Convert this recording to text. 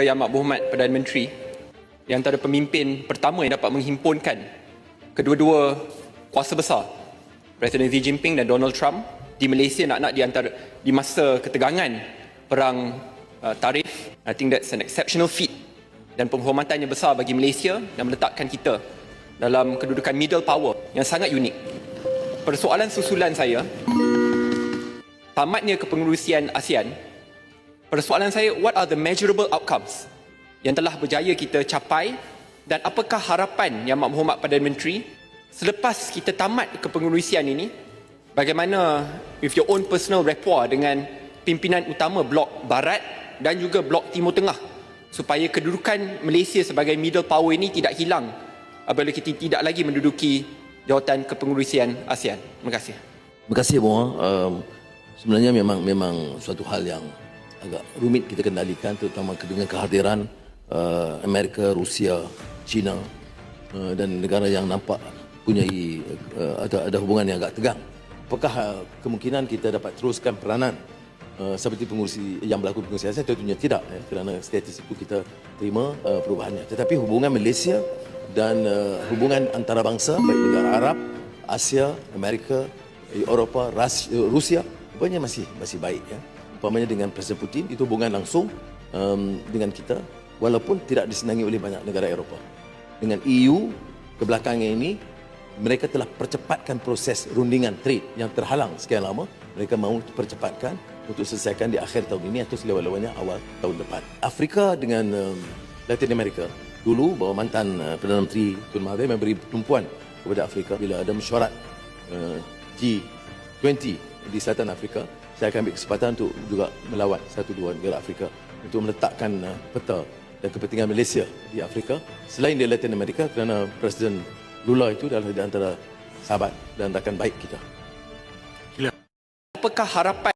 Yang Amat Berhormat Perdana Menteri yang antara pemimpin pertama yang dapat menghimpunkan kedua-dua kuasa besar, Presiden Xi Jinping dan Donald Trump di Malaysia di masa ketegangan perang tarif. I think that's an exceptional feat dan penghormatan yang besar bagi Malaysia dan meletakkan kita dalam kedudukan middle power yang sangat unik. Persoalan susulan saya, tamatnya kepengurusian ASEAN, persoalan saya, what are the measurable outcomes yang telah berjaya kita capai dan apakah harapan Yang Amat Berhormat Perdana Menteri selepas kita tamat kepengurusian ini, bagaimana with your own personal rapport dengan pimpinan utama Blok Barat dan juga Blok Timur Tengah supaya kedudukan Malaysia sebagai middle power ini tidak hilang apabila kita tidak lagi menduduki jawatan kepengurusian ASEAN. Terima kasih. Terima kasih, Boh. Sebenarnya memang suatu hal yang agak rumit kita kendalikan, terutama dengan kehadiran Amerika, Rusia, China dan negara yang nampak punyai ada hubungan yang agak tegang. Apakah kemungkinan kita dapat teruskan peranan seperti pengurusi yang berlaku pengurusi ASEAN? Tentunya tidak, kerana status itu kita terima perubahannya. Tetapi hubungan Malaysia dan hubungan antarabangsa baik negara Arab, Asia, Amerika, Eropah, Rusia rupanya masih baik, ya. Umpamanya dengan Presiden Putin, itu hubungan langsung dengan kita walaupun tidak disenangi oleh banyak negara Eropah. Dengan EU kebelakangan ini mereka telah percepatkan proses rundingan trade yang terhalang sekian lama. Mereka mahu percepatkan untuk selesaikan di akhir tahun ini atau selewat-lewatnya awal tahun depan. Afrika dengan Latin America, dulu bahawa mantan Perdana Menteri Tun Mahathir memberi tumpuan kepada Afrika bila ada mesyuarat G20 di Selatan Afrika. Saya akan ambil kesempatan untuk juga melawat satu dua negara Afrika untuk meletakkan peta dan kepentingan Malaysia di Afrika selain di Latin America, kerana Presiden Lula itu adalah di antara sahabat dan rakan baik kita. Apakah harapan